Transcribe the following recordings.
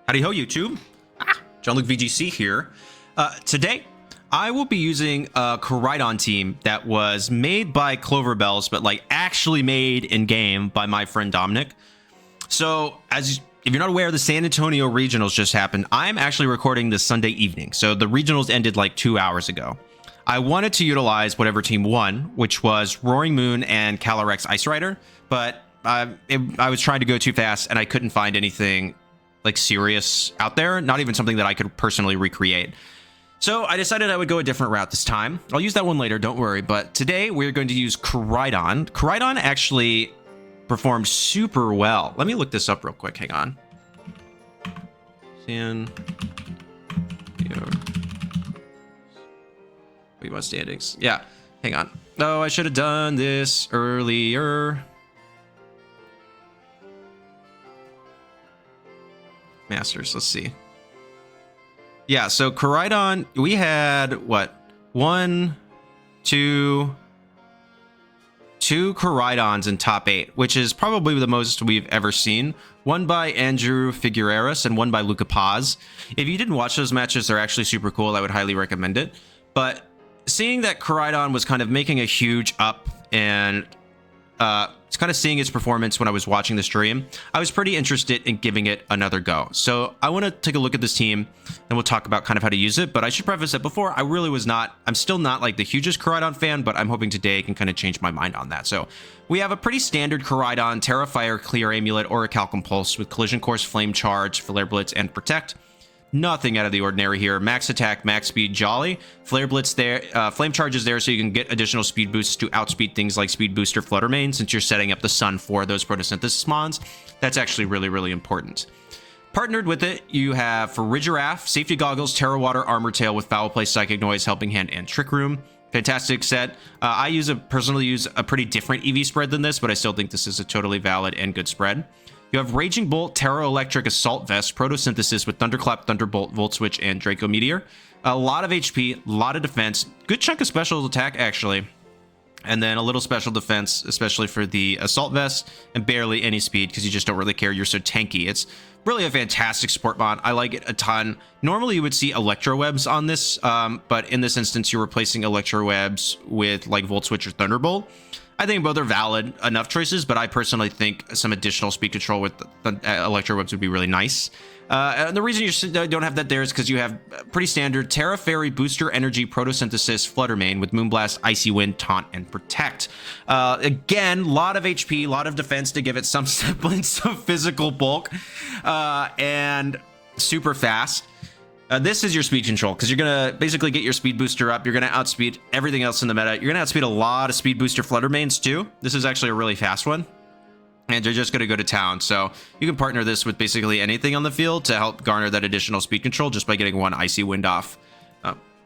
Howdy Ho, YouTube. Jon-Luke Vgc here. Today, I will be using a Koraidon team that was made by Cloverbells, but like actually made in game by my friend Dominik. So, if you're not aware, the San Antonio Regionals just happened. I'm actually recording this Sunday evening, so the Regionals ended like 2 hours ago. I wanted to utilize whatever team won, which was Roaring Moon and Calyrex Ice Rider, but I was trying to go too fast and I couldn't find anything like serious out there, not even something that I could personally recreate. So I decided I would go a different route this time. I'll use that one later, don't worry. But today we're going to use Koraidon. Koraidon actually performed super well. Let me look this up real quick. Hang on. Wait, what standings? Yeah, hang on. Oh, I should have done this earlier. Masters, let's see. Yeah, so Koraidon, we had what? Two Koraidons in top 8, which is probably the most we've ever seen. One by Andrew Figueras and one by Luca Paz. If you didn't watch those matches, they're actually super cool. I would highly recommend it. But seeing that Koraidon was kind of making a huge up and it's kind of seeing its performance when I was watching the stream, I was pretty interested in giving it another go. So I want to take a look at this team and we'll talk about kind of how to use it. But I should preface it before, I'm still not like the hugest Koraidon fan, but I'm hoping today I can kind of change my mind on that. So we have a pretty standard Koraidon, Tera Fire, Clear Amulet, Orichalcum Pulse with Collision Course, Flame Charge, Flare Blitz, and Protect. Nothing out of the ordinary here. Max attack, max speed, jolly. Flare Blitz there, Flame Charge is there so you can get additional speed boosts to outspeed things like Speed Booster Flutter Mane since you're setting up the sun for those photosynthesis mons. That's actually really, really important. Partnered with it, you have for Ridgiraffe, Safety Goggles, Terra Water, Armor Tail with Foul Play, Psychic Noise, Helping Hand, and Trick Room. Fantastic set. I personally use a pretty different EV spread than this, but I still think this is a totally valid and good spread. You have Raging Bolt, Tera Electric, Assault Vest, Photosynthesis with Thunderclap, Thunderbolt, Volt Switch, and Draco Meteor. A lot of HP, a lot of defense, good chunk of special attack actually, and then a little special defense, especially for the Assault Vest, and barely any speed because you just don't really care. You're so tanky. It's really a fantastic support mod. I like it a ton. Normally you would see Electro Webs on this, but in this instance you're replacing Electro Webs with like Volt Switch or Thunderbolt. I think both are valid enough choices, but I personally think some additional speed control with the Electro Webs would be really nice. And the reason you don't have that there is because you have pretty standard Tera Fairy, Booster Energy, Photosynthesis, Flutter Mane with Moonblast, Icy Wind, Taunt, and Protect. Again, a lot of HP, a lot of defense to give it some semblance of physical bulk, and super fast. This is your speed control because you're going to basically get your speed booster up. You're going to outspeed everything else in the meta. You're going to outspeed a lot of speed booster flutter mains too. This is actually a really fast one. And you're just going to go to town. So you can partner this with basically anything on the field to help garner that additional speed control just by getting one Icy Wind off.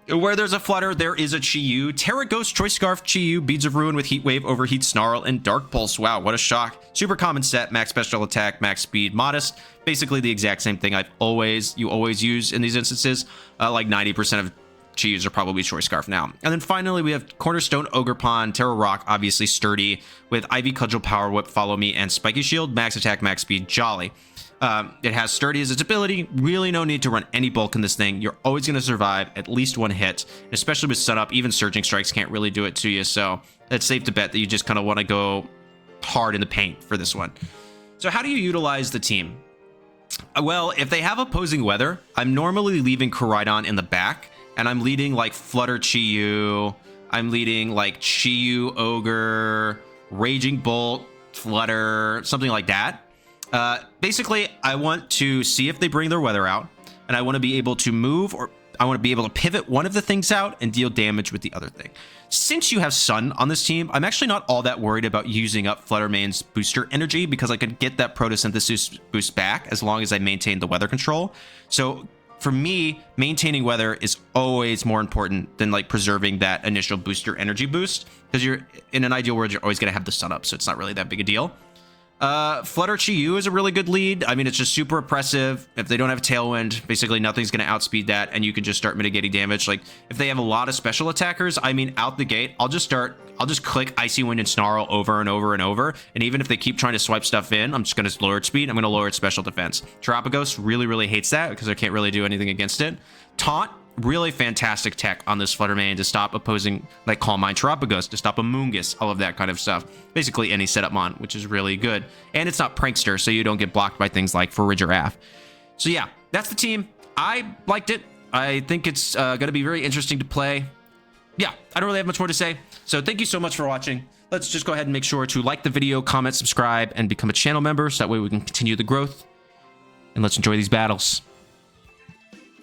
Where there's a Flutter, there is a Chi-Yu. Terra Ghost, Choice Scarf, Chi-Yu, Beads of Ruin with Heat Wave, Overheat, Snarl, and Dark Pulse. Wow, what a shock. Super common set, max special attack, max speed, modest. Basically the exact same thing you always use in these instances. Like 90% of Chi-Yus are probably Choice Scarf now. And then finally we have Cornerstone, Ogre Pond, Terra Rock, obviously Sturdy, with Ivy, Cudgel, Power Whip, Follow Me, and Spiky Shield, max attack, max speed, Jolly. It has Sturdy as its ability. Really no need to run any bulk in this thing. You're always going to survive at least one hit, especially with Sunup. Even Surging Strikes can't really do it to you, so it's safe to bet that you just kind of want to go hard in the paint for this one. So how do you utilize the team? Well, if they have opposing weather, I'm normally leaving Koraidon in the back, and I'm leading like Flutter Chi-Yu. I'm leading like Chi-Yu, Ogre, Raging Bolt, Flutter, something like that. Basically, I want to see if they bring their weather out, and I want to be able to move, or I want to be able to pivot one of the things out and deal damage with the other thing. Since you have Sun on this team, I'm actually not all that worried about using up Flutter Mane's booster energy because I could get that photosynthesis boost back as long as I maintain the weather control. So for me, maintaining weather is always more important than like preserving that initial booster energy boost, because you're in an ideal world, you're always going to have the Sun up, so it's not really that big a deal. Flutter Chi-Yu is a really good lead. I mean, it's just super oppressive. If they don't have Tailwind, basically nothing's going to outspeed that, and you can just start mitigating damage. Like, if they have a lot of special attackers, I mean, out the gate, I'll just click Icy Wind and Snarl over and over and over, and even if they keep trying to swipe stuff in, I'm just going to lower its speed. I'm going to lower its special defense. Terapagos really, really hates that because I can't really do anything against it. Taunt, really fantastic tech on this Flutter Mane to stop opposing, like, Calm Mind Terapagos, to stop a Moongus, all of that kind of stuff. Basically any setup mon, which is really good. And it's not Prankster, so you don't get blocked by things like Farigiraf. So yeah, that's the team. I liked it. I think it's going to be very interesting to play. Yeah, I don't really have much more to say. So thank you so much for watching. Let's just go ahead and make sure to like the video, comment, subscribe, and become a channel member, so that way we can continue the growth. And let's enjoy these battles.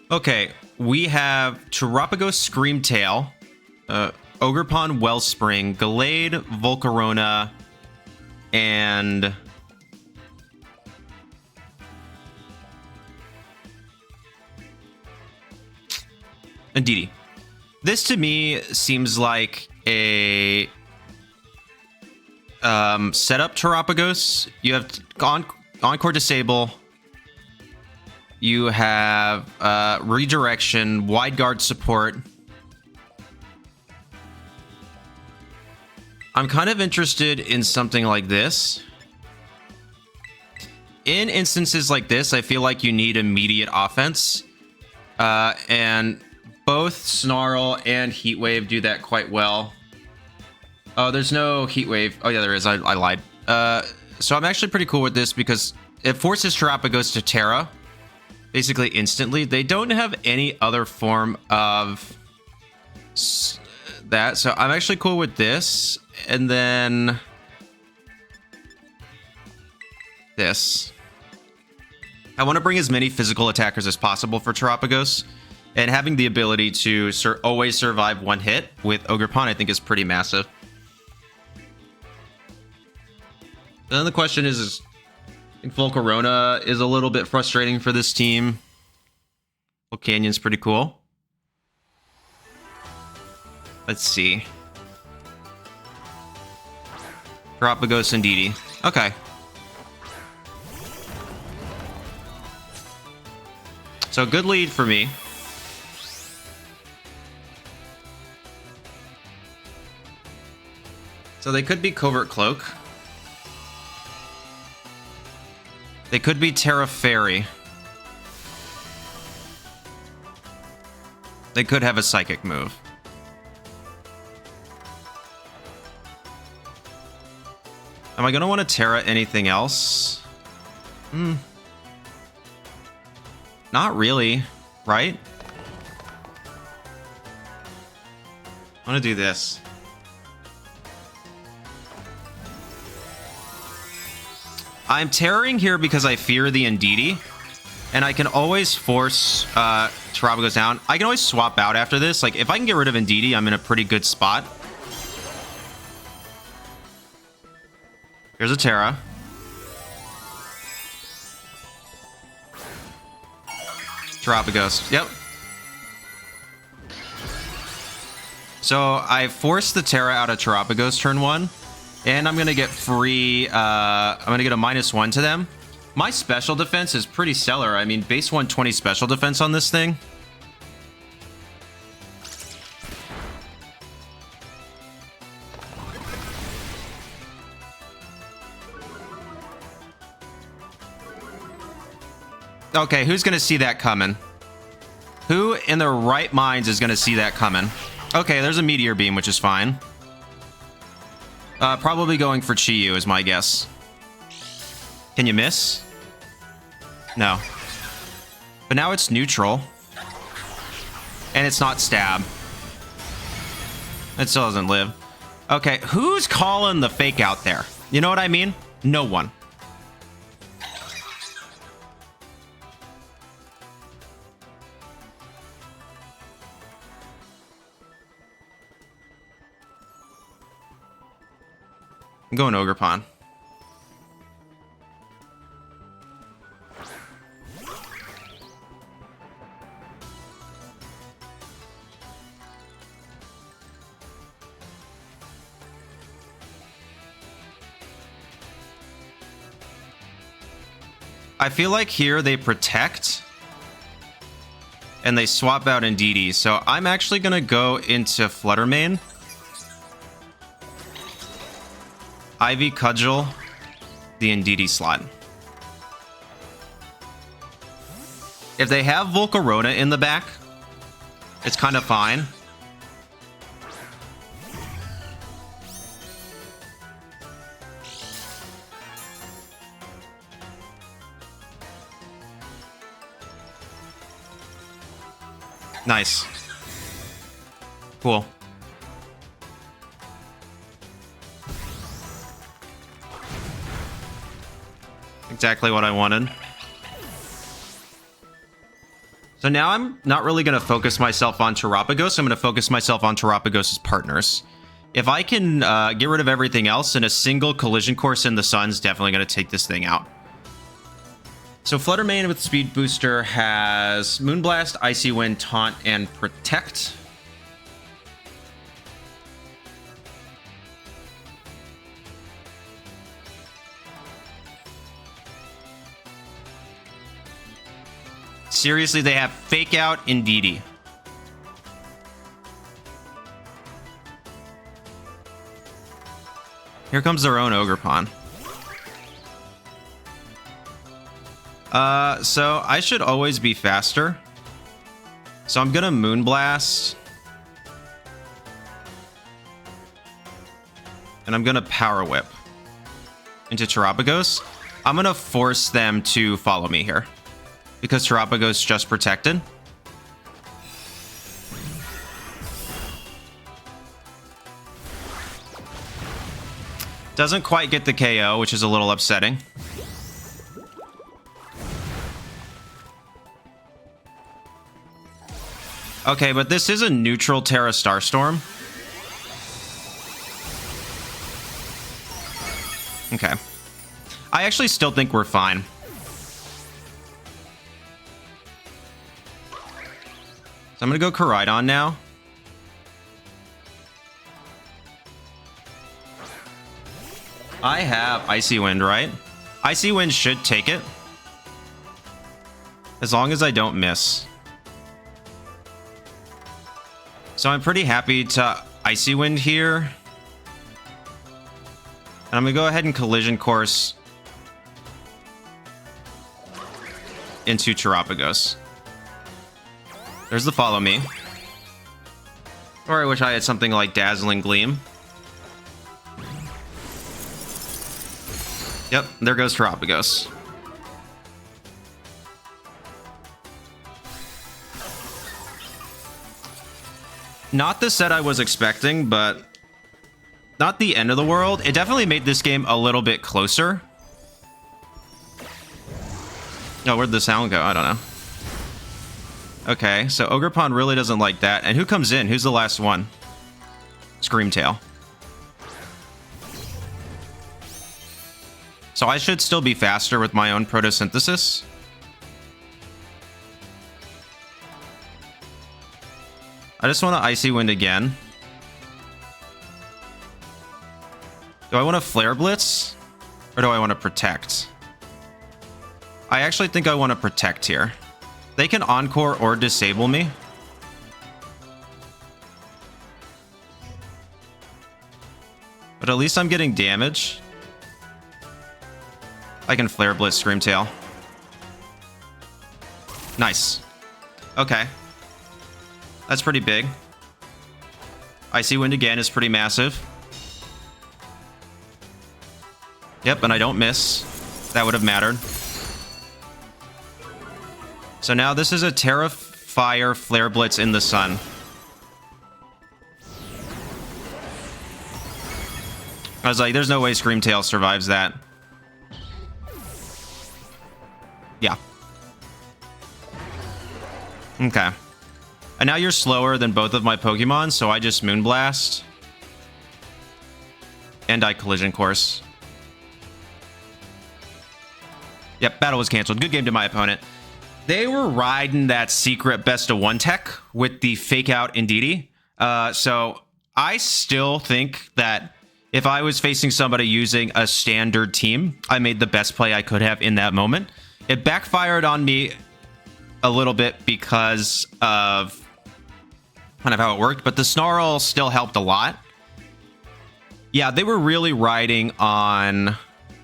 Okay, we have Terapagos Screamtail, Ogerpon Wellspring, Gallade, Volcarona, and Indeedee. This to me seems like a setup Terapagos. You have Encore Disable. You have Redirection, Wide Guard support. I'm kind of interested in something like this. In instances like this, I feel like you need immediate offense. And both Snarl and Heat Wave do that quite well. Oh, there's no Heat Wave. Oh, yeah, there is. I lied. So I'm actually pretty cool with this because it forces Terapagos to Tera. Basically instantly. They don't have any other form of that, so I'm actually cool with this. And then this. I want to bring as many physical attackers as possible for Terapagos, and having the ability to always survive one hit with Ogerpon I think is pretty massive. Then the question is I think Volcarona is a little bit frustrating for this team. Volcanyon's pretty cool. Let's see. Terapagos and Indeedee. Okay. So good lead for me. So they could be Covert Cloak. They could be Terra Fairy. They could have a Psychic move. Am I going to want to Terra anything else? Not really, right? I want to do this. I'm Terroring here because I fear the Indeedee, and I can always force Terapagos down. I can always swap out after this. Like, if I can get rid of Indeedee, I'm in a pretty good spot. Here's a Tera. Terapagos. Yep. So I forced the Tera out of Terapagos turn 1. And I'm going to get free, I'm going to get a -1 to them. My special defense is pretty stellar. I mean, base 120 special defense on this thing. Okay, who's going to see that coming? Who in their right minds is going to see that coming? Okay, there's a Meteor Beam, which is fine. Probably going for Chi-Yu is my guess. Can you miss? No. But now it's neutral. And it's not stab. It still doesn't live. Okay, who's calling the fake out there? You know what I mean? No one. I'm going Ogerpon. I feel like here they protect and they swap out Indeedee. So I'm actually going to go into Flutter Mane. Ivy Cudgel the Indeedee slot. If they have Volcarona in the back, it's kind of fine. Nice. Cool. Exactly what I wanted. So now I'm not really going to focus myself on Terapagos. I'm going to focus myself on Terapagos' partners. If I can get rid of everything else, and a single collision course in the sun's definitely going to take this thing out. So Flutter Mane with Speed Booster has Moonblast, Icy Wind, Taunt, and Protect. Seriously, they have Fake Out Indeedee. Here comes their own Ogerpon. So I should always be faster. So I'm gonna Moonblast. And I'm gonna Power Whip into Terapagos. I'm gonna force them to follow me here, because Terapagos just protected. Doesn't quite get the KO, which is a little upsetting. Okay, but this is a neutral Tera Starstorm. Okay. I actually still think we're fine. So I'm going to go Koraidon now. I have Icy Wind, right? Icy Wind should take it, as long as I don't miss. So I'm pretty happy to Icy Wind here. And I'm going to go ahead and Collision Course into Terapagos. There's the Follow Me. Or I wish I had something like Dazzling Gleam. Yep, there goes Terapagos. Not the set I was expecting, but not the end of the world. It definitely made this game a little bit closer. Oh, where'd the sound go? I don't know. Okay, so Ogerpon really doesn't like that. And who comes in? Who's the last one? Screamtail. So I should still be faster with my own Photosynthesis. I just want to Icy Wind again. Do I want to Flare Blitz? Or do I want to Protect? I actually think I want to Protect here. They can Encore or disable me. But at least I'm getting damage. I can Flare Blitz Screamtail. Nice. Okay. That's pretty big. Icy Wind again is pretty massive. Yep, and I don't miss. That would have mattered. So now this is a Tera Fire Flare Blitz in the sun. I was like, there's no way Screamtail survives that. Yeah. Okay. And now you're slower than both of my Pokemon, so I just Moonblast. And I Collision Course. Yep, battle was canceled. Good game to my opponent. They were riding that secret best of one tech with the Fake Out Indeedee. So I still think that if I was facing somebody using a standard team, I made the best play I could have in that moment. It backfired on me a little bit because of kind of how it worked, but the Snarl still helped a lot. Yeah, they were really riding on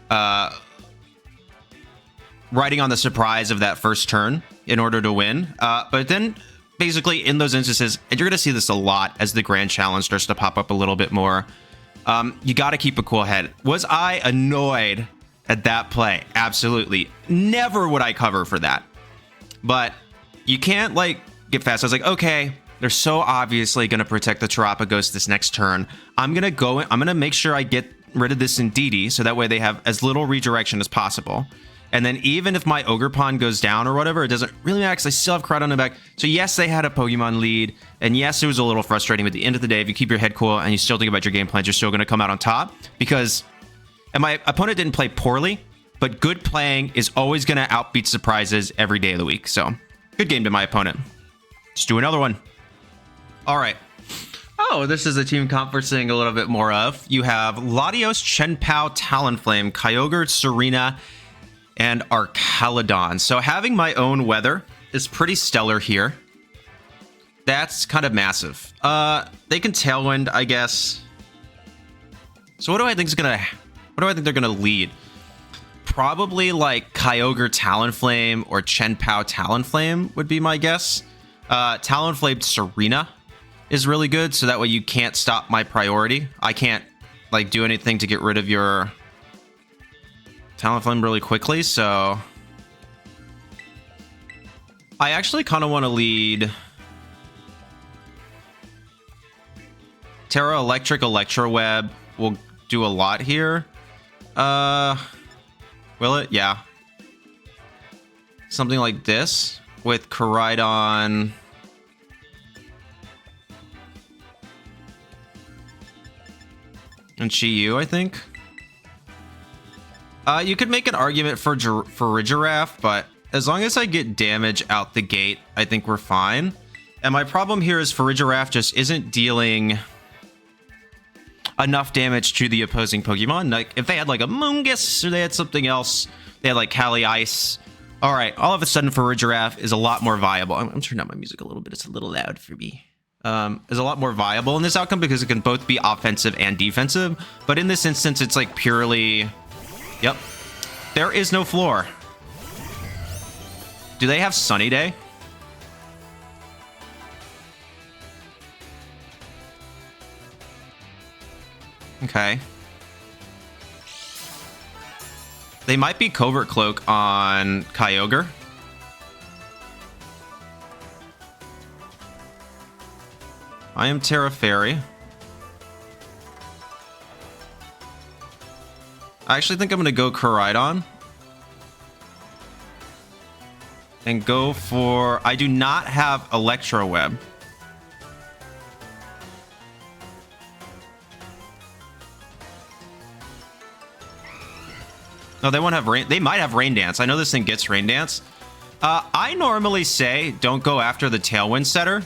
the surprise of that first turn in order to win. But then basically in those instances, and you're going to see this a lot as the Grand Challenge starts to pop up a little bit more, you got to keep a cool head. Was I annoyed at that play? Absolutely. Never would I cover for that. But you can't like get fast. I was like, okay, they're so obviously going to protect the Terapagos this next turn. I'm going to make sure I get rid of this Indeedee so that way they have as little redirection as possible. And then even if my Ogerpon goes down or whatever, it doesn't really matter because I still have Koraidon in the back. So yes, they had a Pokemon lead. And yes, it was a little frustrating. But at the end of the day, if you keep your head cool and you still think about your game plans, you're still going to come out on top. And my opponent didn't play poorly, but good playing is always going to outbeat surprises every day of the week. So good game to my opponent. Let's do another one. All right. Oh, this is a team comp we're seeing a little bit more of. You have Latios, Chien-Pao, Talonflame, Kyogre, Serena, and Archaludon. So having my own weather is pretty stellar here. That's kind of massive. They can Tailwind, I guess. So what do I think they're gonna lead? Probably like Kyogre Talonflame or Chien-Pao Talonflame would be my guess. Talonflame Serena is really good, so that way you can't stop my priority. I can't like do anything to get rid of your Talonflame really quickly, so I actually kind of want to lead Tera Electric Electroweb. Will do a lot here. Will it? Yeah. Something like this with Koraidon. And Chi-Yu, I think. You could make an argument for Giraffe, but as long as I get damage out the gate, I think we're fine. And my problem here is Giraffe just isn't dealing enough damage to the opposing Pokemon. Like, if they had like a Moongus or they had something else, they had like Cali Ice. All right, all of a sudden Giraffe is a lot more viable. I'm turning up my music a little bit. It's a little loud for me. Is a lot more viable in this outcome because it can both be offensive and defensive. But in this instance, it's like purely... Yep. There is no floor. Do they have Sunny Day? Okay. They might be Covert Cloak on Kyogre. I am Terra Fairy. I actually think I'm going to go Koraidon. And go for... I do not have Electroweb. No, they won't have Rain... They might have Rain Dance. I know this thing gets Rain Dance. I normally say don't go after the Tailwind Setter.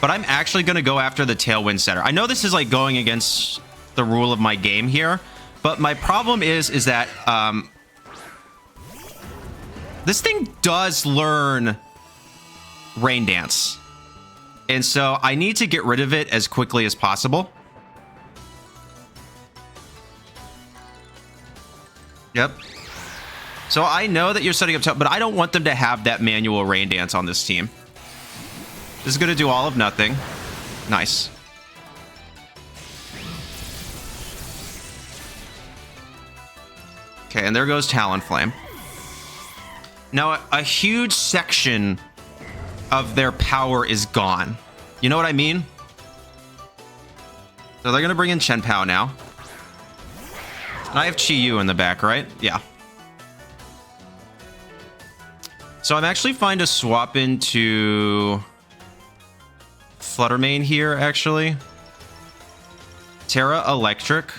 But I'm actually going to go after the Tailwind Setter. I know this is like going against the rule of my game here. But my problem is that this thing does learn Rain Dance. And so I need to get rid of it as quickly as possible. Yep. So I know that you're setting up top, but I don't want them to have that manual Rain Dance on this team. This is going to do all of nothing. Nice. Okay, and there goes Talonflame. Now, a huge section of their power is gone. You know what I mean? So they're going to bring in Chien-Pao now. And I have Chi-Yu in the back, right? Yeah. So I'm actually fine to swap into Flutter Mane here, actually. Tera Electric.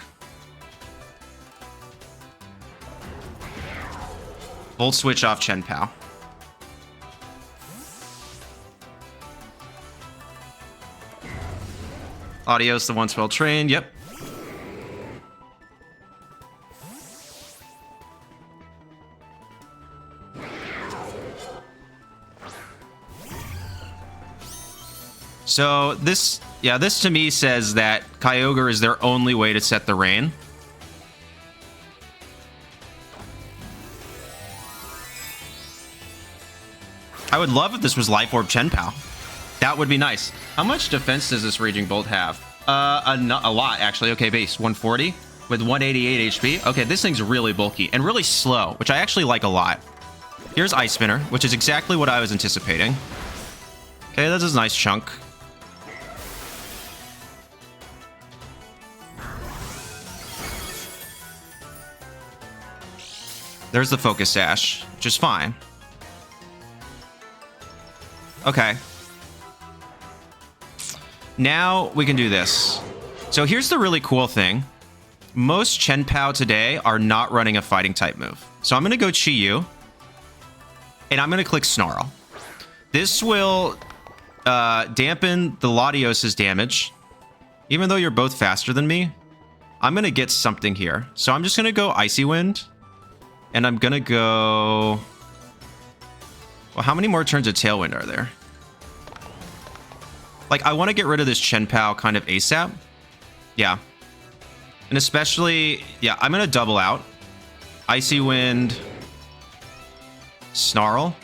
Volt switch off Chien-Pao. Latios, the once well trained. Yep. So this to me says that Kyogre is their only way to set the rain. I would love if this was Life Orb Chien-Pao. That would be nice. How much defense does this Raging Bolt have? A lot, actually. Okay, base 140 with 188 HP. Okay, this thing's really bulky and really slow, which I actually like a lot. Here's Ice Spinner, which is exactly what I was anticipating. Okay, that's a nice chunk. There's the Focus Sash, which is fine. Okay. Now we can do this. So here's the really cool thing. Most Chien-Pao today are not running a fighting type move. So I'm going to go Chi-Yu. And I'm going to click Snarl. This will dampen the Latios' damage. Even though you're both faster than me, I'm going to get something here. So I'm just going to go Icy Wind. And I'm going to go... Well, how many more turns of Tailwind are there? Like, I want to get rid of this Chien-Pao kind of ASAP. Yeah. And especially... Yeah, I'm going to double out. Icy Wind. Snarl.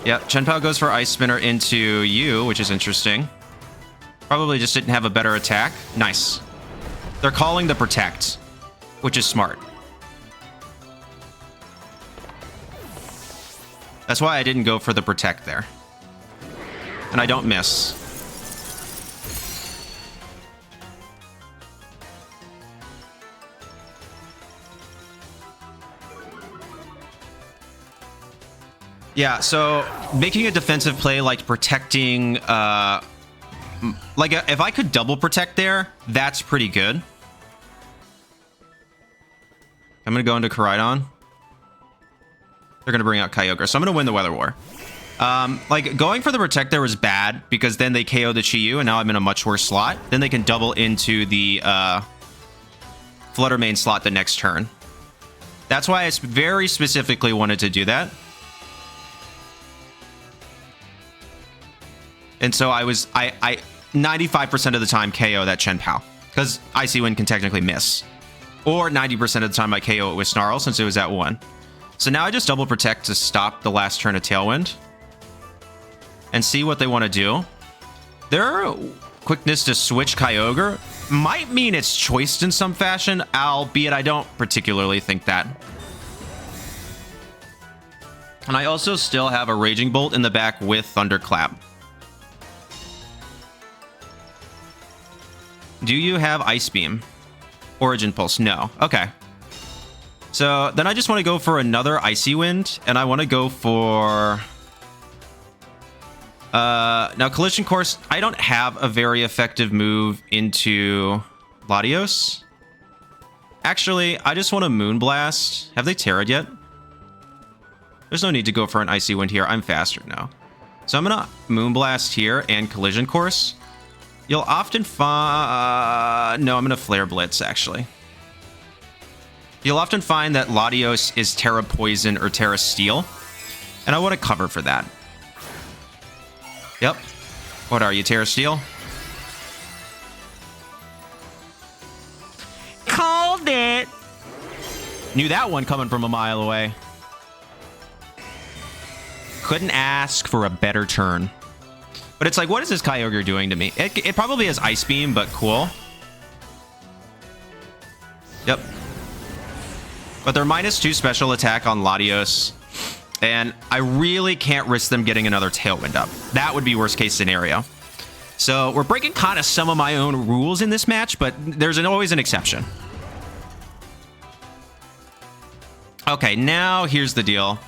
Yeah, Chien-Pao goes for Ice Spinner into you, which is interesting. Probably just didn't have a better attack. Nice. They're calling the Protect, which is smart. That's why I didn't go for the Protect there. And I don't miss. Yeah, so making a defensive play like protecting, if I could double protect there, that's pretty good. I'm going to go into Koraidon. They're going to bring out Kyogre, so I'm going to win the Weather War. Like, going for the Protect there was bad, because then they KO the Chi-Yu, and now I'm in a much worse slot. Then they can double into the Flutter Mane slot the next turn. That's why I very specifically wanted to do that. And so I 95% of the time KO that Chien-Pao, because Icy Wind can technically miss. Or 90% of the time I KO it with Snarl, since it was at 1. So now I just double protect to stop the last turn of Tailwind. And see what they want to do. Their quickness to switch Kyogre might mean it's choiced in some fashion, albeit I don't particularly think that. And I also still have a Raging Bolt in the back with Thunderclap. Do you have Ice Beam? Origin Pulse? No. Okay. So then I just want to go for another Icy Wind, and I want to go for... now Collision Course, I don't have a very effective move into Latios. Actually, I just want to Moonblast. Have they Terra'd yet? There's no need to go for an Icy Wind here. I'm faster now. So I'm going to Moonblast here and Collision Course. You'll often find... no, I'm going to Flare Blitz, actually. You'll often find that Latios is Terra Poison or Terra Steel. And I want to cover for that. Yep. What are you, Terra Steel? Called it! Knew that one coming from a mile away. Couldn't ask for a better turn. But it's like, what is this Kyogre doing to me? It probably has Ice Beam, but cool. Yep. But they're -2 special attack on Latios. And I really can't risk them getting another Tailwind up. That would be worst case scenario. So we're breaking kind of some of my own rules in this match, but there's always an exception. Okay, now here's the deal.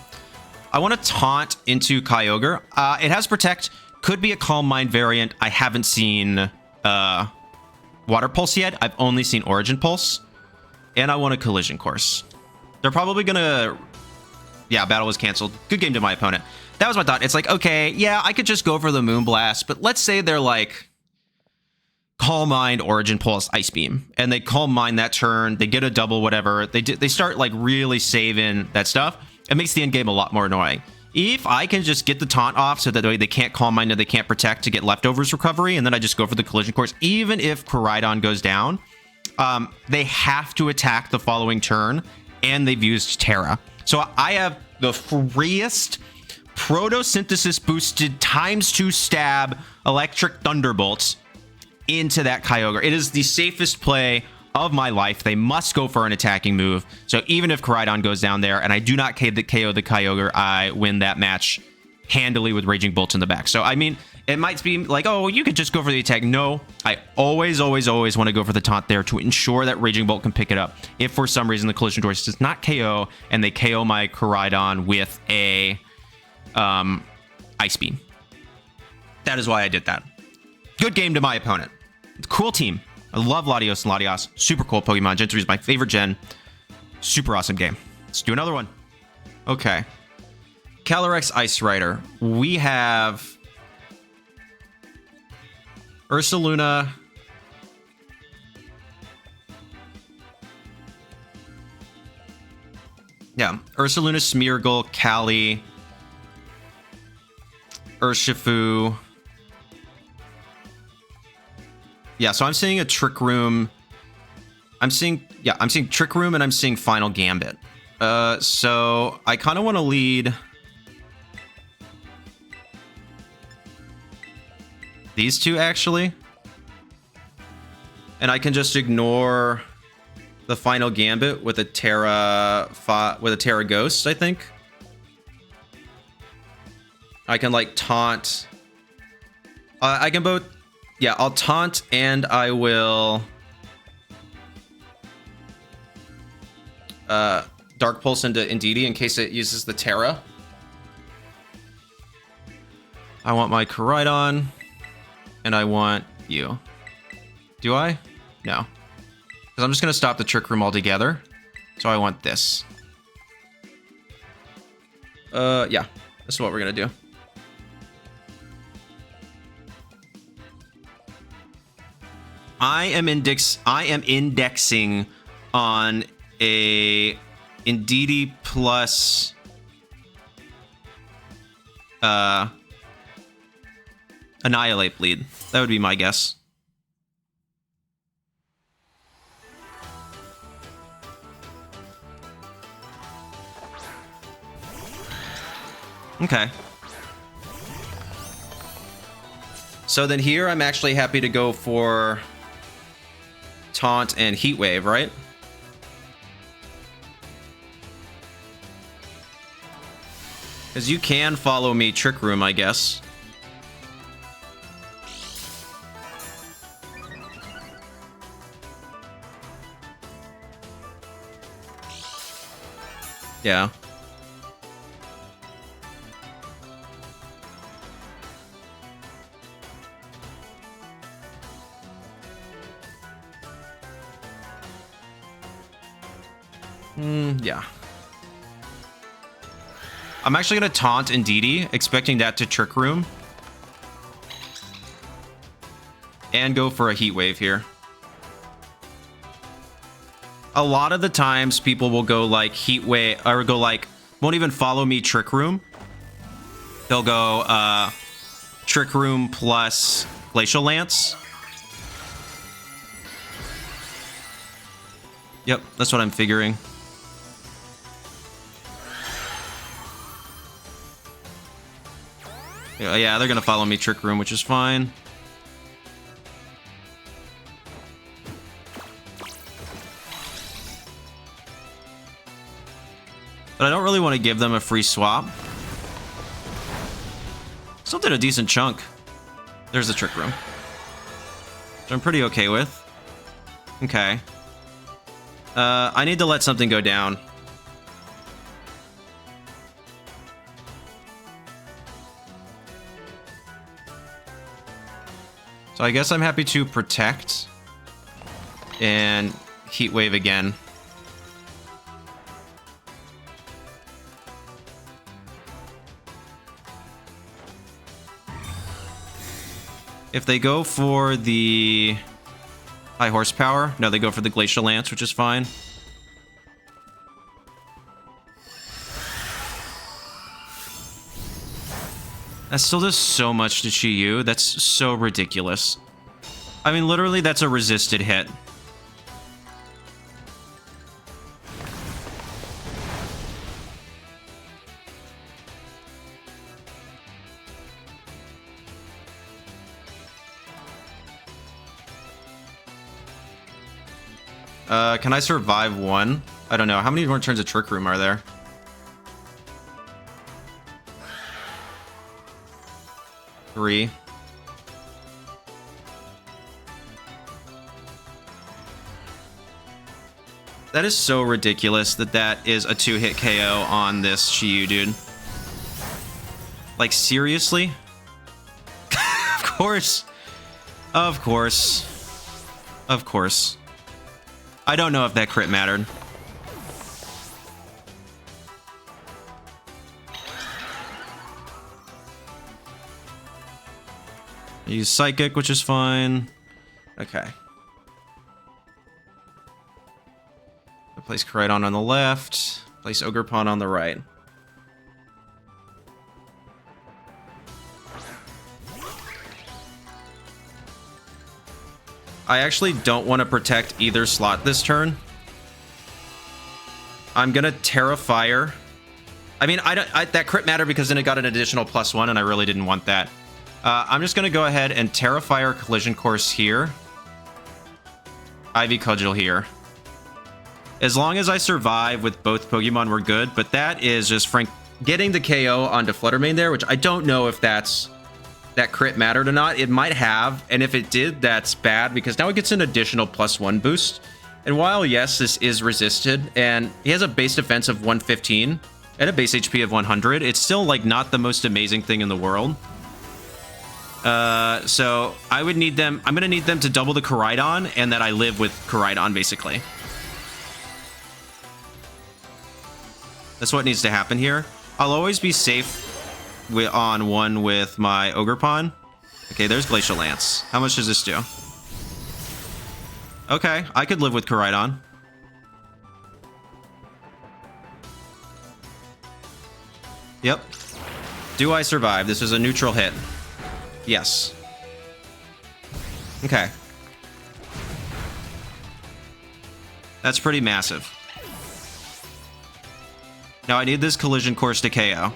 I want to Taunt into Kyogre. It has Protect. Could be a Calm Mind variant. I haven't seen Water Pulse yet. I've only seen Origin Pulse. And I want a Collision Course. They're probably going to... Yeah, battle was canceled. Good game to my opponent. That was my thought. It's like, okay, yeah, I could just go for the Moonblast. But let's say they're like... Calm Mind, Origin Pulse, Ice Beam. And they Calm Mind that turn. They get a double whatever. They start like really saving that stuff. It makes the end game a lot more annoying. If I can just get the taunt off so that they can't Calm Mind and they can't protect to get leftovers recovery, and then I just go for the collision course, even if Koraidon goes down, they have to attack the following turn, and they've used Tera. So I have the freest photosynthesis boosted ×2 stab electric thunderbolts into that Kyogre. It is the safest play of my life. They must go for an attacking move. So even if Koraidon goes down there and I do not KO the Kyogre, I win that match handily with Raging Bolts in the back. So I mean, it might be like, oh, you could just go for the attack. No, I always want to go for the taunt there to ensure that Raging Bolt can pick it up. If for some reason the collision course does not KO and they KO my Koraidon with a Ice Beam. That is why I did that. Good game to my opponent. Cool team. I love Latios and Latios. Super cool Pokemon. Gen 3 is my favorite gen. Super awesome game. Let's do another one. Okay. Calyrex Ice Rider. We have Ursaluna. Yeah. Ursaluna, Smeargle, Cali, Urshifu. Yeah, so I'm seeing a Trick Room. I'm seeing Trick Room and I'm seeing Final Gambit. So I kind of want to lead these two actually. And I can just ignore the Final Gambit with a Tera Ghost, I think. I can like taunt. I can both. Yeah, I'll taunt and I will Dark Pulse into Indeedee in case it uses the Tera. I want my Koraidon and I want you. Do I? No. Because I'm just going to stop the Trick Room altogether. So I want this. Yeah, this is what we're going to do. I am indexing on a Indeedee plus Annihilate bleed. That would be my guess. Okay. So then here I'm actually happy to go for Taunt and Heat Wave, right? Because you can follow me Trick Room, I guess. Yeah. Yeah. I'm actually going to Taunt Indeedee, expecting that to Trick Room. And go for a Heat Wave here. A lot of the times people will go like Heat Wave, or go like, won't even follow me Trick Room. They'll go Trick Room plus Glacial Lance. Yep, that's what I'm figuring. Yeah, they're gonna follow me Trick Room, which is fine. But I don't really want to give them a free swap. Still did a decent chunk. There's the Trick Room, which I'm pretty okay with. Okay. I need to let something go down. So I guess I'm happy to protect and Heat Wave again. If they go for the high horsepower, no, they go for the Glacial Lance, which is fine. That still does so much to Chi-Yu. That's so ridiculous. I mean, literally, that's a resisted hit. Can I survive one? I don't know. How many more turns of Trick Room are there? Three. That is so ridiculous that that is a 2-hit KO on this Chi-Yu, dude. Like, seriously? Of course. Of course. Of course. I don't know if that crit mattered. I use Psychic, which is fine. Okay. I place Koraidon on the left. Place Ogerpon on the right. I actually don't want to protect either slot this turn. I'm gonna Tera Fire. I mean, that crit mattered because then it got an additional +1, and I really didn't want that. I'm just gonna go ahead and Tera Fire Collision Course here. Ivy Cudgel here. As long as I survive with both Pokemon, we're good. But that is just Frank getting the KO onto Flutter Mane there, which I don't know if that crit mattered or not. It might have, and if it did, that's bad because now it gets an additional +1 boost. And while, yes, this is resisted, and he has a base defense of 115 and a base HP of 100, it's still, like, not the most amazing thing in the world. So I would need them. I'm going to need them to double the Koraidon, and that I live with Koraidon, basically. That's what needs to happen here. I'll always be safe on one with my Ogerpon. Okay, there's Glacial Lance. How much does this do? Okay, I could live with Koraidon. Yep. Do I survive? This is a neutral hit. Yes. Okay. That's pretty massive. Now I need this Collision Course to KO.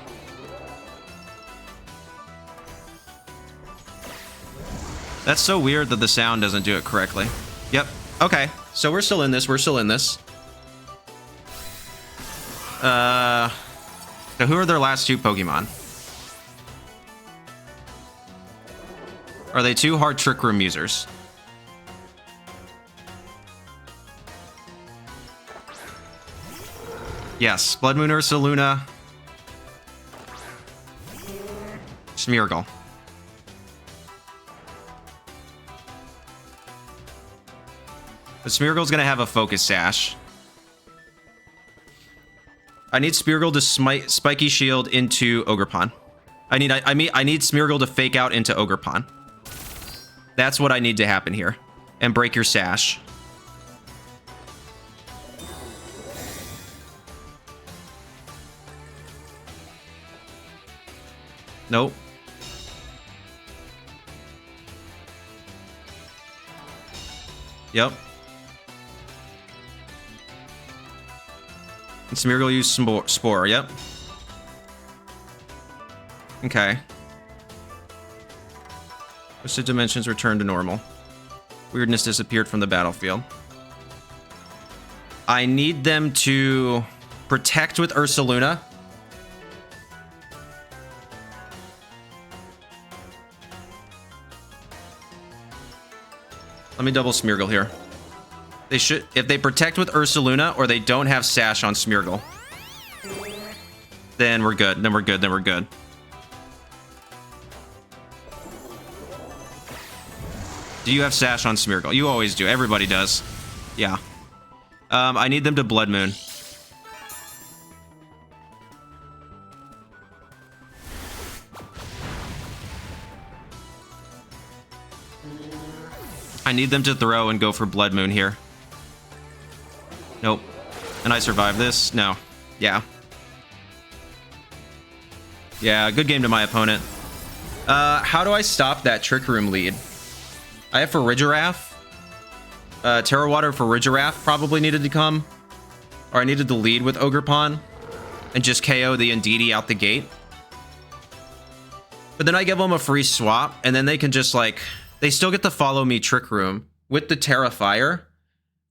That's so weird that the sound doesn't do it correctly. Yep. Okay. So we're still in this. We're still in this. So who are their last two Pokemon? Are they two hard Trick Room users? Yes. Blood Moon, Ursaluna. Smeargle. But Smeargle's gonna have a Focus Sash. I need Smeargle to Spiky Shield into Ogerpon. I need Smeargle to fake out into Ogerpon. That's what I need to happen here. And break your Sash. Nope. Yep. And Smeargle use Spore, yep. Okay. Twisted Dimensions returned to normal. Weirdness disappeared from the battlefield. I need them to protect with Ursaluna. Let me double Smeargle here. They should, if they protect with Ursaluna or they don't have Sash on Smeargle, then we're good. Then we're good. Then we're good. Do you have Sash on Smeargle? You always do. Everybody does. Yeah. I need them to Blood Moon. I need them to throw and go for Blood Moon here. Nope. And I survive this? No. Yeah. Yeah, good game to my opponent. How do I stop that Trick Room lead? I have Farigiraf. Terra Water Farigiraf probably needed to come. Or I needed to lead with Ogerpon and just KO the Indeedee out the gate. But then I give them a free swap, and then they can just, like... They still get to follow me Trick Room with the Terra Fire.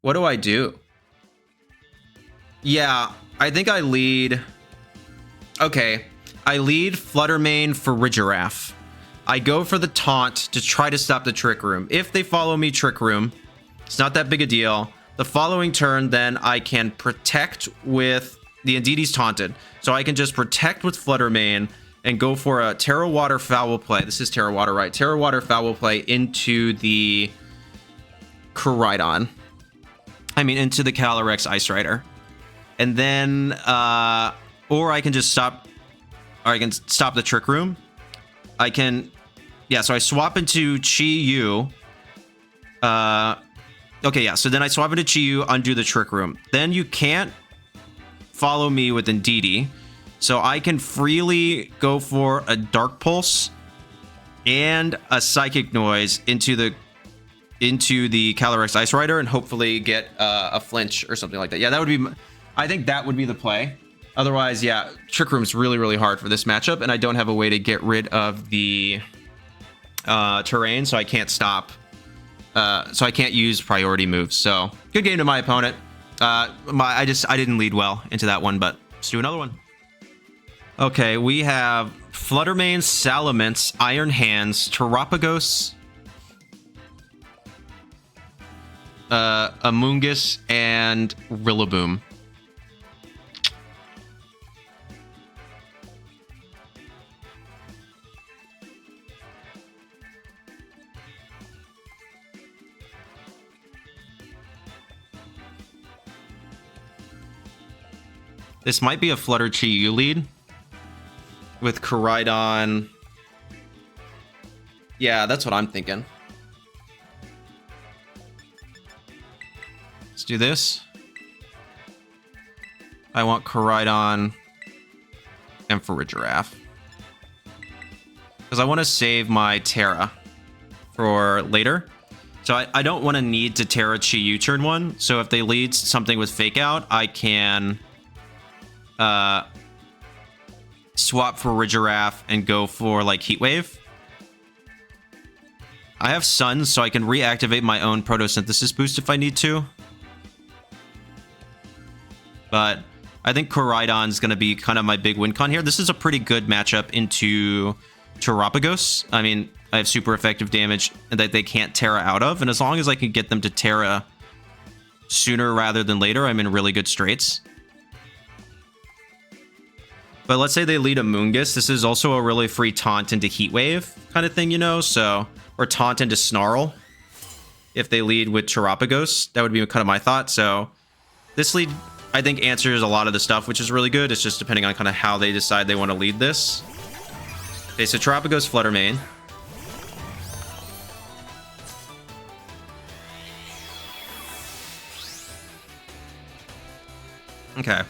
What do I do? Yeah, I think I lead... Okay, I lead Flutter Mane Farigiraf. I go for the Taunt to try to stop the Trick Room. If they follow me Trick Room, it's not that big a deal. The following turn, then I can protect with... The Indeedee's taunted. So I can just protect with Flutter Mane and go for a Terra Water Foul Play. This is Terra Water, right? Terra Water Foul Play into the Koraidon. Into the Calyrex Ice Rider. And then, or I can just stop, or I can stop the Trick Room. I can, yeah, so I swap into Chi-Yu. Okay, yeah, so then I swap into Chi-Yu, undo the Trick Room. Then you can't follow me with Indeedee. So I can freely go for a Dark Pulse and a Psychic Noise into the Calyrex Ice Rider and hopefully get a flinch or something like that. Yeah, that would be... I think that would be the play. Otherwise, yeah, Trick Room's really, really hard for this matchup, and I don't have a way to get rid of the terrain, so I can't stop. So I can't use priority moves. So good game to my opponent. I didn't lead well into that one, but let's do another one. Okay, we have Flutter Mane, Salamence, Iron Hands, Terapagos, Amoonguss, and Rillaboom. This might be a Flutter Chi-Yu lead with Koraidon. Yeah, that's what I'm thinking. Let's do this. I want Koraidon and Farigiraf. Because I want to save my Tera for later. So I don't want to need to Tera Chi-Yu turn one. So if they lead something with Fake Out, I can... swap for Farigiraf and go for like Heat Wave. I have Sun, so I can reactivate my own Photosynthesis boost if I need to. But I think Koraidon is going to be kind of my big win con here. This is a pretty good matchup into Terapagos. I have super effective damage that they can't Terra out of, and as long as I can get them to Terra sooner rather than later, I'm in really good straits. But let's say they lead a Moongus. This is also a really free taunt into Heat Wave kind of thing, you know? So, or taunt into Snarl. If they lead with Terapagos, that would be kind of my thought. So this lead, I think, answers a lot of the stuff, which is really good. It's just depending on kind of how they decide they want to lead this. Okay, so Terapagos, Flutter Mane. Okay.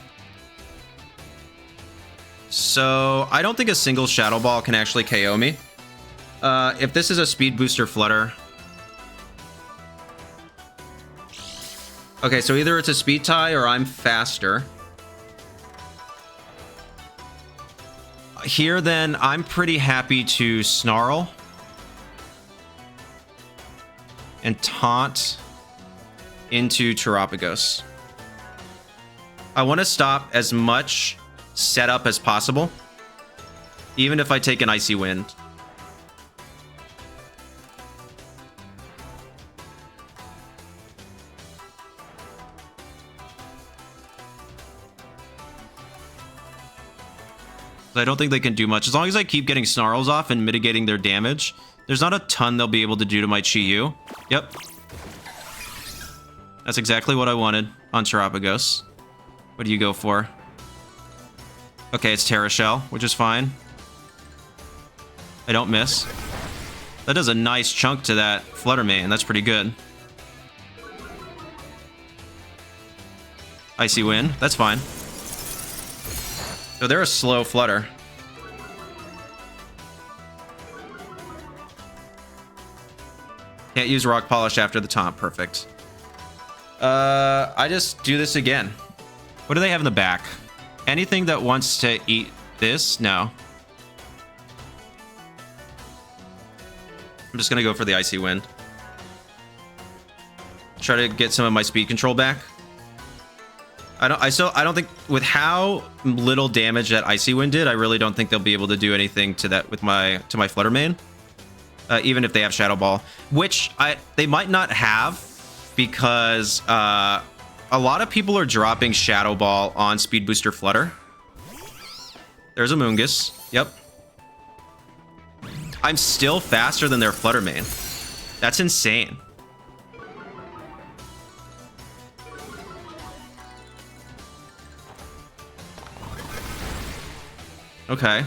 So, I don't think a single Shadow Ball can actually KO me. If this is a Speed Booster Flutter... Okay, so either it's a Speed Tie or I'm faster. Here, then, I'm pretty happy to Snarl. And Taunt into Terapagos. I want to stop as much... setup as possible, even if I take an Icy Wind. I don't think they can do much. As long as I keep getting Snarls off and mitigating their damage, there's not a ton they'll be able to do to my Chi-Yu. Yep. That's exactly what I wanted on Terapagos. What do you go for? Okay, it's Terra Shell, which is fine. I don't miss. That does a nice chunk to that Flutter Mane. That's pretty good. Icy Wind. That's fine. So they're a slow Flutter. Can't use Rock Polish after the taunt. Perfect. I just do this again. What do they have in the back? Anything that wants to eat this? No. I'm just gonna go for the Icy Wind. Try to get some of my speed control back. I don't think with how little damage that Icy Wind did, I really don't think they'll be able to do anything to that with my Flutter Mane. Even if they have Shadow Ball, which they might not have, because a lot of people are dropping Shadow Ball on Speed Booster Flutter. There's a Moongus. Yep. I'm still faster than their Flutter Mane. That's insane. Okay.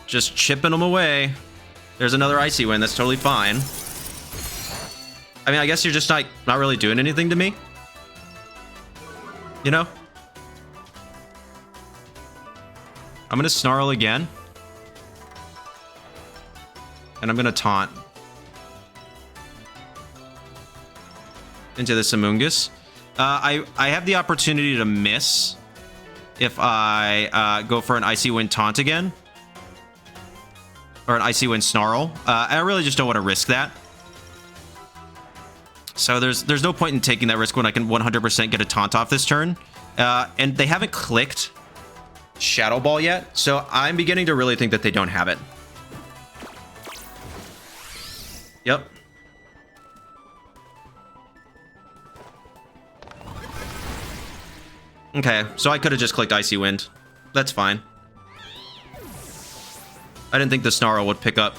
Just chipping them away. There's another Icy Wind. That's totally fine. I mean, I guess you're just not really doing anything to me. You know? I'm going to Snarl again. And I'm going to Taunt. Into this Amoonguss. I have the opportunity to miss if I go for an Icy Wind Taunt again. Or an Icy Wind Snarl. I really just don't want to risk that. So there's no point in taking that risk when I can 100% get a Taunt off this turn. And they haven't clicked Shadow Ball yet, so I'm beginning to really think that they don't have it. Yep. Okay, so I could have just clicked Icy Wind. That's fine. I didn't think the Snarl would pick up.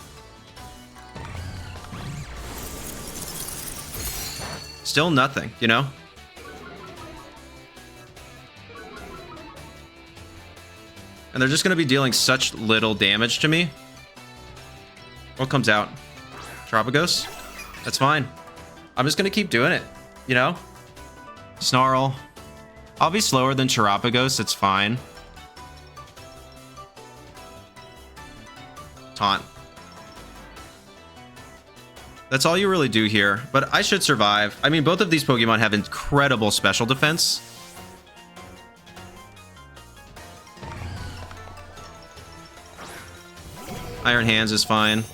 Still nothing, you know? And they're just going to be dealing such little damage to me. What comes out? Terapagos? That's fine. I'm just going to keep doing it, you know? Snarl. I'll be slower than Terapagos, it's fine. Taunt. That's all you really do here, but I should survive. I mean, both of these Pokemon have incredible special defense. Iron Hands is fine.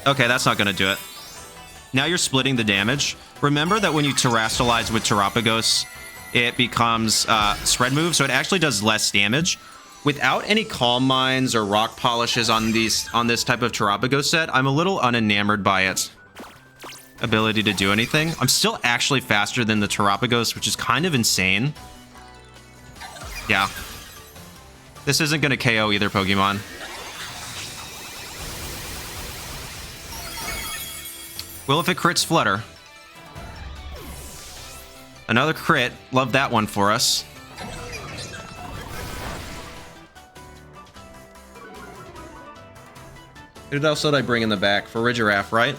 Okay, that's not going to do it. Now you're splitting the damage. Remember that when you Terrastallize with Terapagos, it becomes spread move, so it actually does less damage. Without any Calm Minds or Rock Polishes on this type of Terapagos set, I'm a little unenamored by its ability to do anything. I'm still actually faster than the Terapagos, which is kind of insane. Yeah. This isn't going to KO either Pokemon. Well, if it crits Flutter. Another crit. Love that one for us. Who else did I bring in the back? For Farigiraf, right?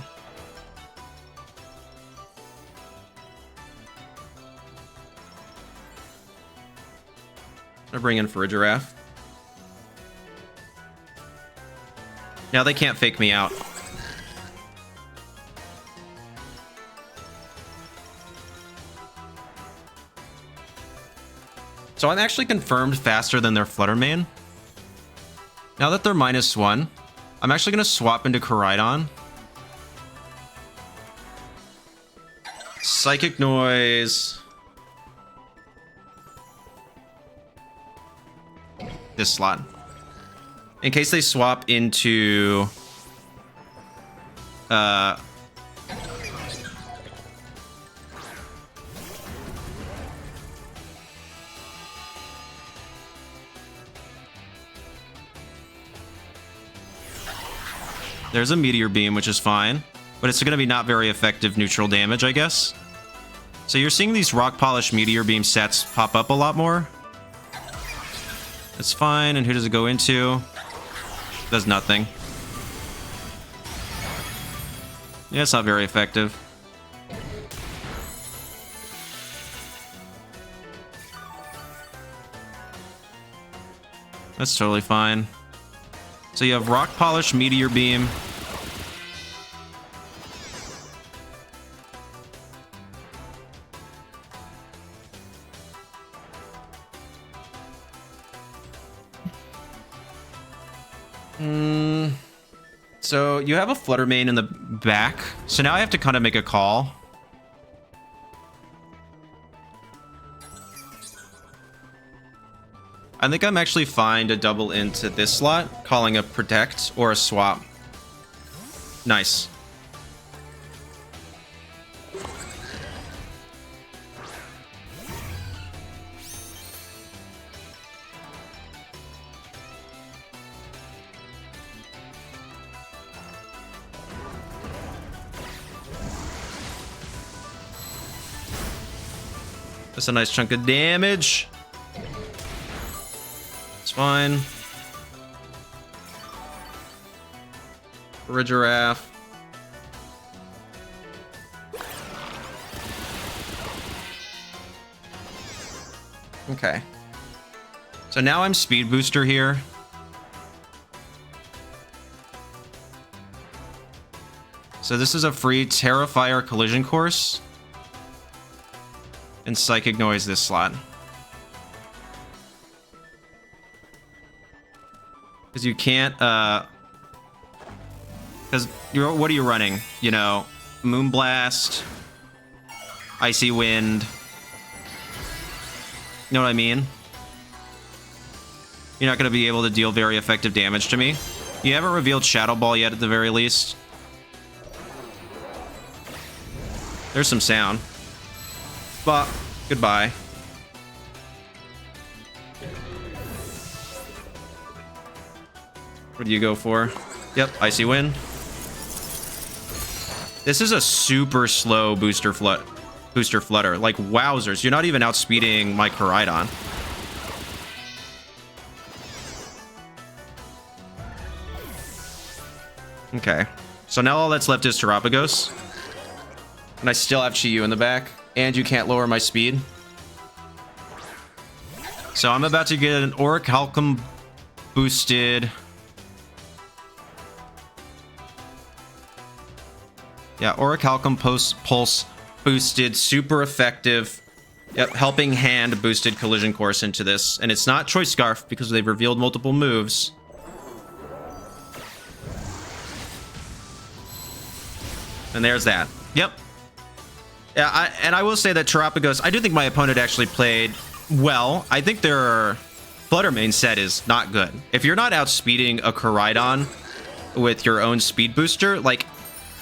I bring in Farigiraf. Now they can't fake me out. So I'm actually confirmed faster than their Flutter Mane. Now that they're -1, I'm actually going to swap into Koraidon. Psychic Noise. This slot. In case they swap into... There's a Meteor Beam, which is fine. But it's going to be not very effective neutral damage, I guess. So you're seeing these Rock Polish Meteor Beam sets pop up a lot more. That's fine. And who does it go into? Does nothing. Yeah, it's not very effective. That's totally fine. So you have Rock Polish, Meteor Beam. So you have a Flutter Mane in the back. So now I have to kind of make a call. I think I'm actually fine to double into this slot, calling a Protect or a Swap. Nice. That's a nice chunk of damage. It's fine. Giraffe. Okay. So now I'm Speed Booster here. So this is a free Tera Fire Collision Course. And Psychic Noise this slot. Because you can't, because what are you running? You know, Moonblast, Icy Wind. You know what I mean? You're not going to be able to deal very effective damage to me. You haven't revealed Shadow Ball yet at the very least. There's some sound. But, goodbye. What do you go for? Yep, Icy Wind. This is a super slow Booster Flutter. Like, wowzers. You're not even outspeeding my Koraidon. Okay. So now all that's left is Terapagos. And I still have Chi-Yu in the back. And you can't lower my speed. So I'm about to get an Orichalcum boosted. Yeah, Orichalcum Pulse boosted, super effective. Yep, Helping Hand boosted Collision Course into this. And it's not Choice Scarf because they've revealed multiple moves. And there's that. Yep. Yeah, I will say that Terapagos, I do think my opponent actually played well. I think their Flutter Mane set is not good. If you're not outspeeding a Koraidon with your own Speed Booster, like,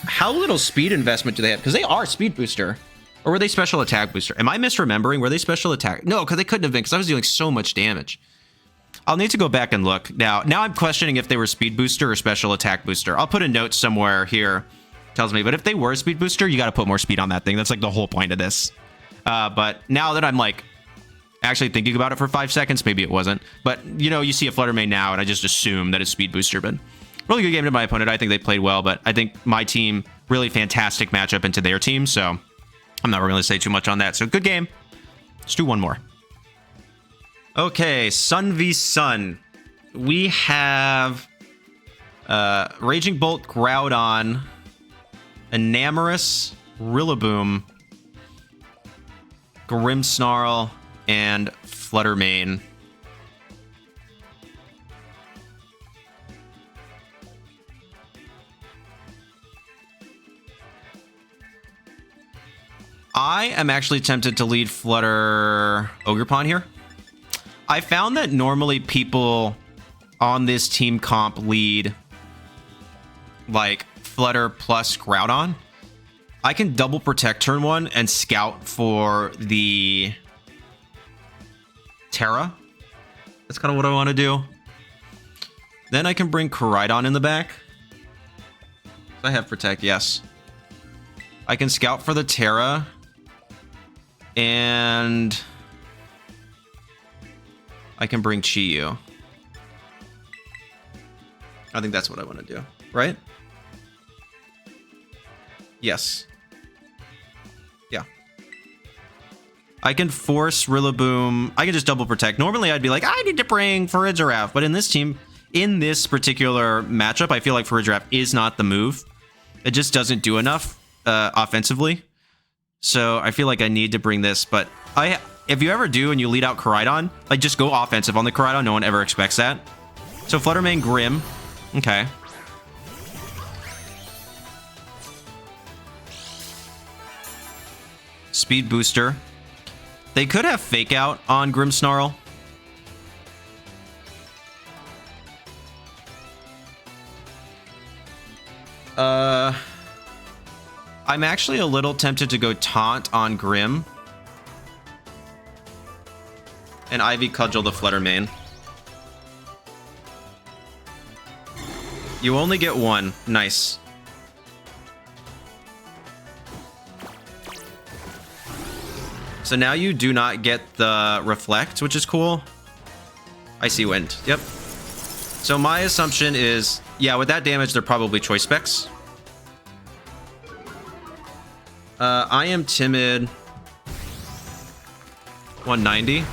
how little speed investment do they have? Because they are Speed Booster. Or were they Special Attack Booster? Am I misremembering? Were they Special Attack? No, because they couldn't have been, because I was dealing so much damage. I'll need to go back and look. Now I'm questioning if they were Speed Booster or Special Attack Booster. I'll put a note somewhere here. Tells me, but if they were a Speed Booster, you got to put more speed on that thing. That's like the whole point of this. But now that I'm like actually thinking about it for 5 seconds, maybe it wasn't. But you know, you see a Flutter Mane now, and I just assume that it's Speed Booster. But really good game to my opponent. I think they played well, but I think my team really fantastic matchup into their team. So I'm not really going to say too much on that. So good game. Let's do one more. Okay, Sun v Sun. We have Raging Bolt, Groudon, Enamorous, Rillaboom, Snarl, and Flutter Mane. I am actually tempted to lead Flutter Ogerpon here. I found that normally people on this team comp lead like Flutter plus Groudon. I can double protect turn 1 and scout for the Tera. That's kind of what I want to do. Then I can bring Koraidon in the back. I have protect, yes. I can scout for the Tera. And I can bring Chi-Yu. I think that's what I want to do, right? Yes. Yeah. I can force Rillaboom. I can just double protect. Normally, I'd be like, I need to bring Giraffe. But in this team, in this particular matchup, I feel like Forage Wrap is not the move. It just doesn't do enough offensively. So I feel like I need to bring this, but if you ever do and you lead out Koraidon, like just go offensive on the Koraidon. No one ever expects that. So Flutter Mane, Grim. Okay. Speed Booster. They could have Fake Out on Grim Snarl. I'm actually a little tempted to go Taunt on Grim. And Ivy Cudgel the Flutter Mane. You only get one. Nice. So now you do not get the Reflect, which is cool. Icy Wind. Yep. So my assumption is, yeah, with that damage, they're probably Choice Specs. I am Timid. 190.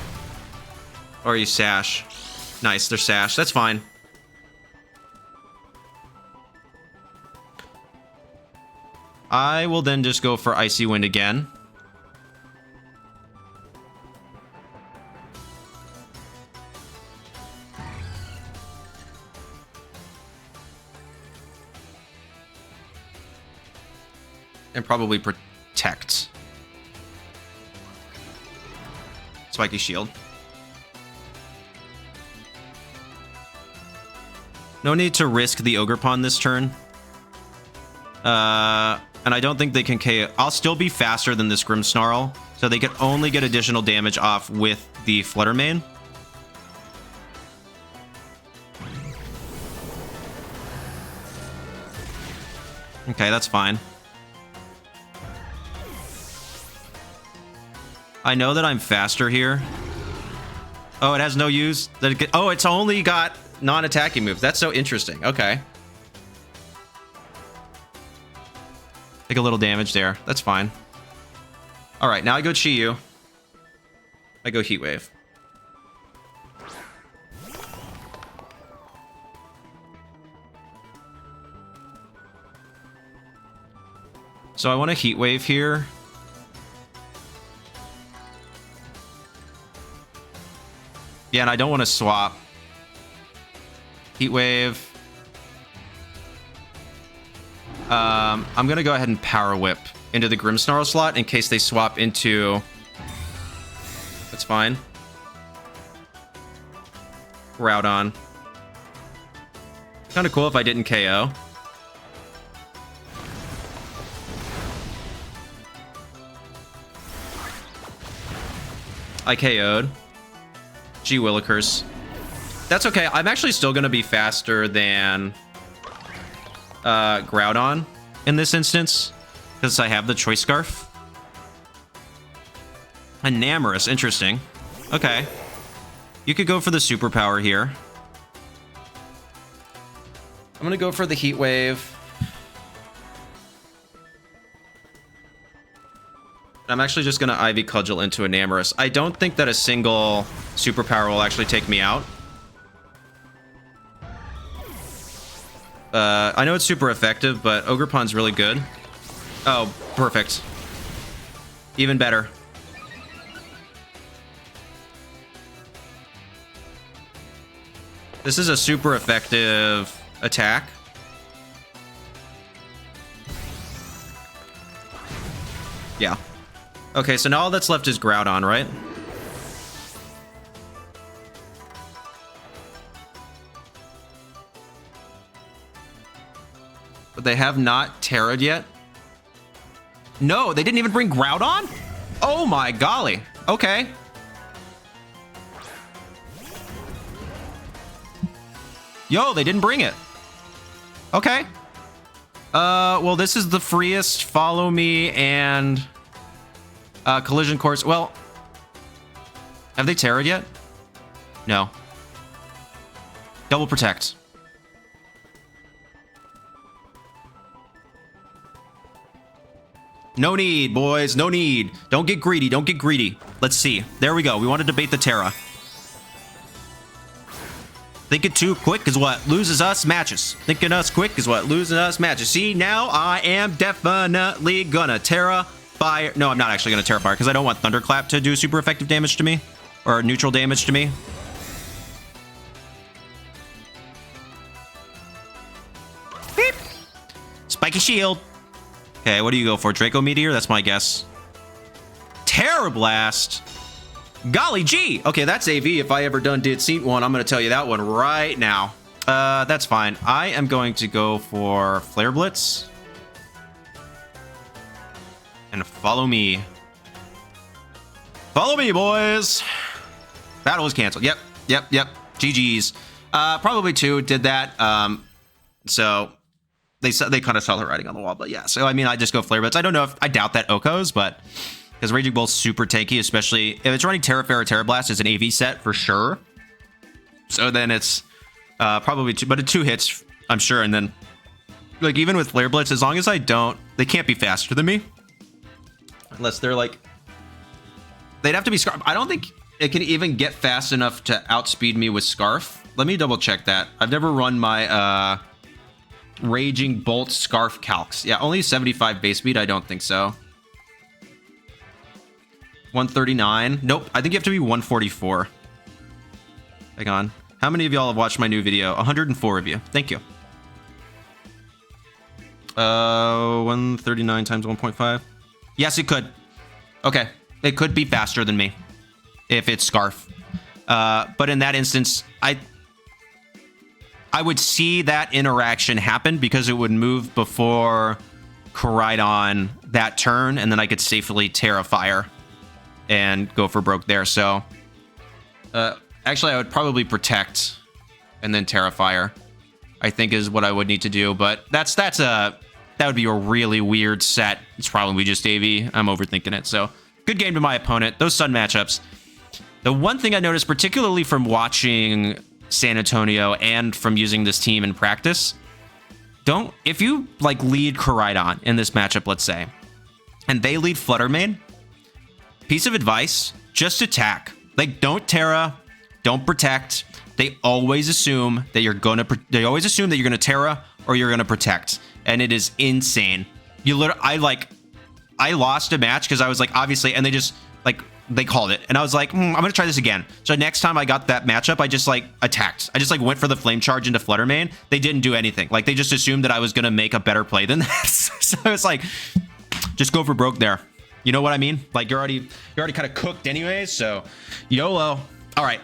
Or you Sash. Nice, they're Sash. That's fine. I will then just go for Icy Wind again. And probably Protect. Spiky Shield. No need to risk the Ogerpon this turn. And I don't think they can KO. I'll still be faster than this Grim Snarl, so they can only get additional damage off with the Flutter Mane. Okay, that's fine. I know that I'm faster here. Oh, it has no use. Oh, it's only got non-attacking moves. That's so interesting. Okay. Take a little damage there. That's fine. All right, now I go Chi-Yu. I go Heat Wave. So I want a Heat Wave here. Yeah, and I don't want to swap. Heat Wave. I'm going to go ahead and Power Whip into the Grimmsnarl slot in case they swap into... That's fine. Groudon. Kind of cool if I didn't KO. I KO'd. G Willikers. That's okay. I'm actually still going to be faster than Groudon in this instance because I have the Choice Scarf. Enamorous. Interesting. Okay. You could go for the superpower here. I'm going to go for the Heat Wave. I'm actually just going to Ivy Cudgel into Enamorous. I don't think that a single superpower will actually take me out. I know it's super effective, but Ogerpon's really good. Oh, perfect. Even better. This is a super effective attack. Yeah. Okay, so now all that's left is Groudon, right? But they have not Terra'd yet. No, they didn't even bring Groudon? Oh my golly. Okay. Yo, they didn't bring it. Okay. Well, this is the freest Follow Me and Collision Course. Well, have they Terra'd yet? No. Double Protect. No need, boys. No need. Don't get greedy. Don't get greedy. Let's see. There we go. We wanted to bait the Tera. Thinking too quick is what loses us matches. Thinking us quick is what loses us matches. See, now I am definitely gonna Tera Fire. No, I'm not actually gonna Tera Fire because I don't want Thunderclap to do super effective damage to me or neutral damage to me. Beep. Spiky Shield. Okay, what do you go for? Draco Meteor? That's my guess. Tera Blast. Golly gee. Okay, that's AV. If I ever did seen one, I'm going to tell you that one right now. That's fine. I am going to go for Flare Blitz. And follow me. Follow me, boys. Battle was canceled. Yep. GG's. Probably 2 did that. So they kind of saw the writing on the wall. But yeah, so I mean, I just go Flare Blitz. I don't know if I doubt that Oko's, but because Raging Bolt's super tanky, especially if it's running Terra Fairy or Tera Blast, it's an AV set for sure. So then it's probably 2, but 2 hits, I'm sure. And then, like, even with Flare Blitz, as long as I don't, they can't be faster than me. Unless they're like, they'd have to be Scarf. I don't think it can even get fast enough to outspeed me with Scarf. Let me double check that. I've never run my Raging Bolt Scarf calcs. Yeah, only 75 base speed. I don't think so. 139. Nope. I think you have to be 144. Hang on. How many of y'all have watched my new video? 104 of you. Thank you. 139 times 1.5. Yes, it could. Okay. It could be faster than me if it's Scarf. But in that instance, I would see that interaction happen because it would move before Koraidon that turn, and then I could safely Tera Fire and go for broke there. So actually I would probably protect and then Tera Fire, I think is what I would need to do. But that would be a really weird set. It's probably just AV. I'm overthinking it. So good game to my opponent. Those Sun matchups. The one thing I noticed, particularly from watching San Antonio and from using this team in practice, if you like lead Koraidon in this matchup, let's say, and they lead Flutter Mane, piece of advice, just attack. Like, don't Tera, don't protect. They always assume that you're gonna Tera or you're gonna protect, and it is insane. I lost a match because I was like, obviously, and they called it, and I was like, I'm gonna try this again. So next time I got that matchup, I just like attacked. I just like went for the Flame Charge into Flutter Mane. They didn't do anything. Like, they just assumed that I was gonna make a better play than that. So it's like, just go for broke there. You know what I mean? Like, you're already kind of cooked anyways, so YOLO. All right.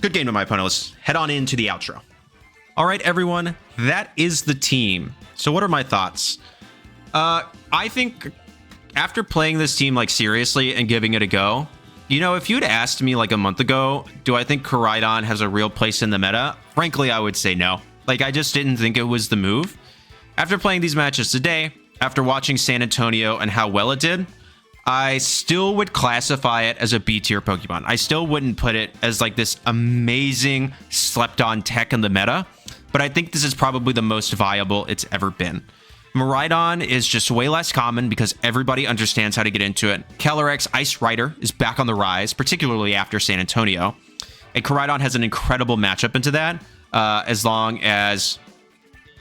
Good game to my opponent. Let's head on into the outro. All right, everyone. That is the team. So what are my thoughts? I think after playing this team, like, seriously and giving it a go, you know, if you'd asked me like a month ago, do I think Koraidon has a real place in the meta? Frankly, I would say no. Like, I just didn't think it was the move. After playing these matches today, after watching San Antonio and how well it did, I still would classify it as a B tier Pokemon. I still wouldn't put it as like this amazing slept on tech in the meta, but I think this is probably the most viable it's ever been. Koraidon is just way less common because everybody understands how to get into it. Calyrex Ice Rider is back on the rise, particularly after San Antonio. And Koraidon has an incredible matchup into that, as long as,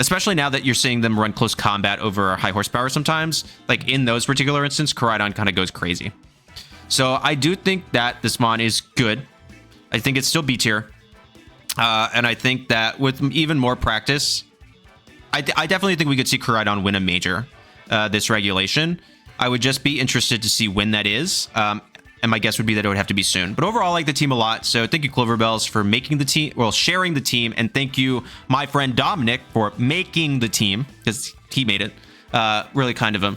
especially now that you're seeing them run close combat over high horsepower sometimes, like in those particular instances, Koraidon kind of goes crazy. So I do think that this mon is good. I think it's still B tier. And I think that with even more practice, I definitely think we could see Koraidon win a major this regulation. I would just be interested to see when that is. And my guess would be that it would have to be soon. But overall, I like the team a lot. So thank you, Cloverbells, for making the team, well, sharing the team. And thank you, my friend Dominik, for making the team, because he made it. Really kind of him.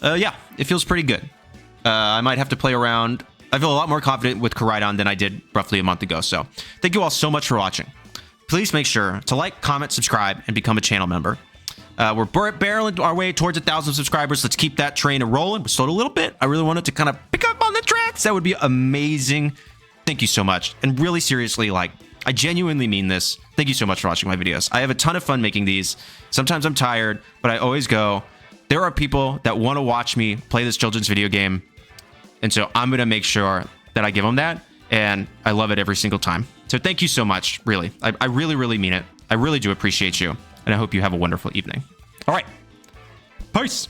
Yeah, it feels pretty good. I might have to play around. I feel a lot more confident with Koraidon than I did roughly a month ago. So thank you all so much for watching. Please make sure to like, comment, subscribe, and become a channel member. We're barreling our way towards 1,000 subscribers. Let's keep that train rolling. We slowed a little bit. I really wanted to kind of pick up on the tracks. That would be amazing. Thank you so much. And really seriously, like, I genuinely mean this. Thank you so much for watching my videos. I have a ton of fun making these. Sometimes I'm tired, but I always go, there are people that want to watch me play this children's video game. And so I'm going to make sure that I give them that. and I love it every single time. So thank you so much, really. I really, really mean it. I really do appreciate you, and I hope you have a wonderful evening. All right. Peace.